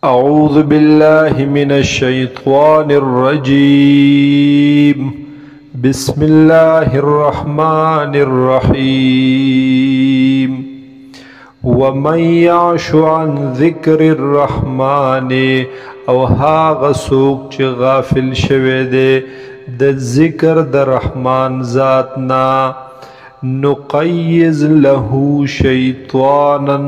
أعوذ بالله من الشيطان الرجيم. بسم الله الرحمن الرحيم. ومن يعش عن ذكر الرحمن او هاغ سوک چه غافل شوه دے د ذکر د رحمان ذاتنا نقیز له شیطانا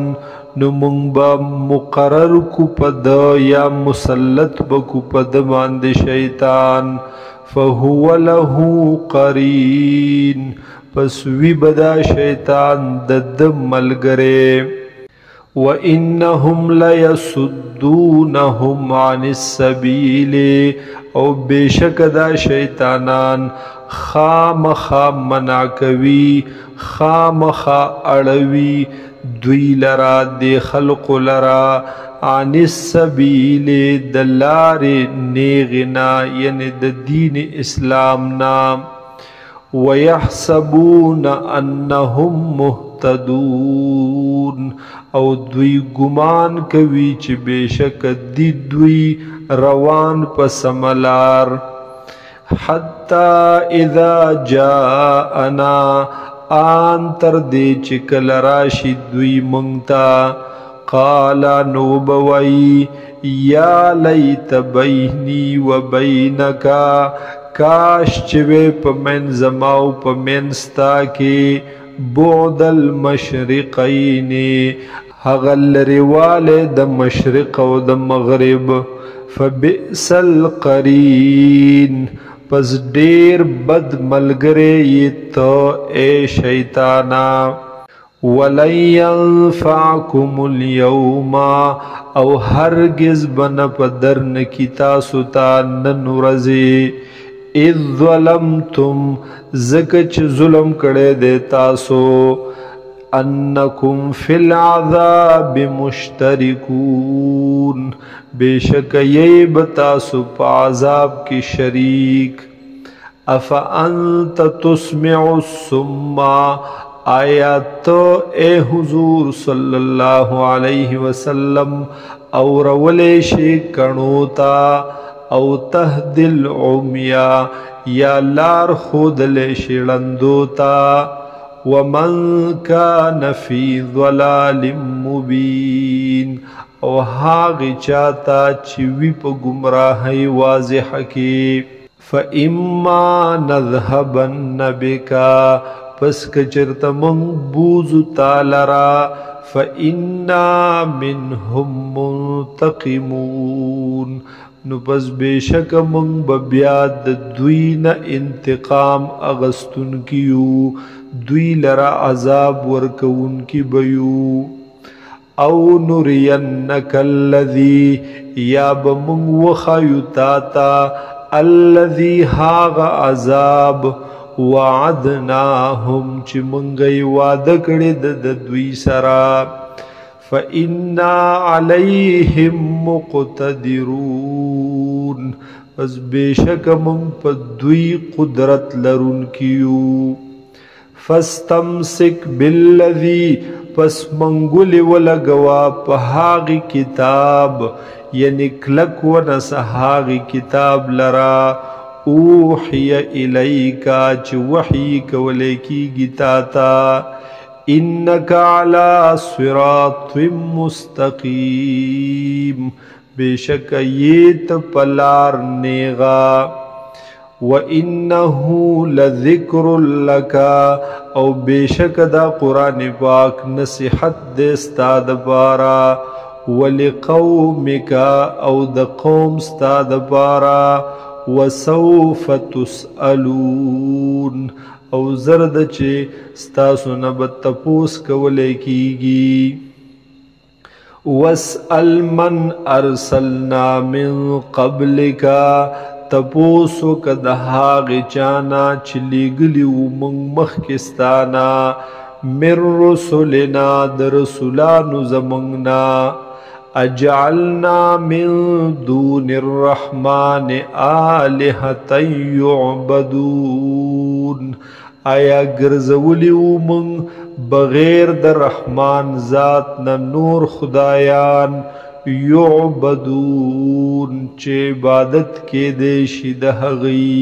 نمونبا مقرر کو پد یا مسلط بکو پد باند شیطان فهو له قرین پس وی بدا شیطان دد ملگرے وَإِنَّهُمْ لَيَسُدُّونَهُمْ عَنِ السَّبِيلِ او بیشک دا شیطانان خامخا منع کوي خامخا اڑوی دوی لرا دی خلق لرا عن السبیل دلار نیغنا یعنی د دین اسلامنا وَيَحْسَبُونَ أَنَّهُمْ مُهْتَدُونَ او دوی گمان کوي چې بیشک دی دوی روان پسملار حتی اذا جاءنا آن تر دی چکل راشی دوی منگتا قالا نوبوئی یا لیت بینی و بینکا کاش چوے پمین زماو پمین ستا کے بعد المشرقین حغل روال د مشرق و د مغرب فبئس القرین پس دیر بد ملگرے یہ تو اے شیطانا وَلَن يَنفَعْكُمُ الْيَوْمَ او ہرگز بن پدرن کی تاسو تا ننورزی اذ ظلمتم زکچ ظلم کڑے دے تاسو انکم فی العذاب مشترکون بیشک یہ بتاسو پا عذاب کی شریک افانت تسمع السم آیا تو اے حضور صلی اللہ علیہ وسلم اور ولیشی کنوتا او تهدی العمیا یا لار خود لیشی لندوتا ومن کان فی ضلال مبین او هاغی چاہتا چوی پا گمراہی واضح کی فَإِمَّا نَذْهَبَنَّ بِكَ پس کچرت منبوز تالرا فَإِنَّا مِنْهُمْ مُنْتَقِمُونَ نو پس بیشک منگ ببیاد دوین انتقام اغستن کیو دوی لرا عذاب ورکون کی بیو او نرینک اللذی یا بمنگ وخیوتاتا اللذی حاغ عذاب وعدناهم چی منگی وعدکڑی دوی سرا فَإِنَّا عَلَيْهِمْ مُقْتَدِرُونَ پس بیشک من پا دوی قدرت لرن کیو فَاسْتَمْسِكْ بِالَّذِي پس منگولی ولگوا پا حاغی کتاب یعنی کلک ونسحاغی کتاب لرا اوحی الیکا چی وحی کولیکی گتاتا انکا علی صراط مستقیم بیشک یہ پلار نیغا وَإِنَّهُ لَذِكْرٌ لَكَ او بیشک دا قرآن پاک نصیحت دستاد بارا وَلِقَوْمِكَ او دا قوم ستاد بارا وَسَوْفَ تُسْأَلُونَ او زرد چه ستاسو نبت تپوس کولے کیگی وَاسْأَلْ مَنْ أَرْسَلْنَا مِنْ قَبْلِكَ تپوسو کدہاغ چانا چلی گلیو منگ مخکستانا من رسولنا درسولان زمنگنا اجعلنا من دون الرحمن آلہتا یعبدون آیا گرزولیو من بغیر در رحمان ذات نور خدایان یعبدون چې عبادت کې دې شي د هغوی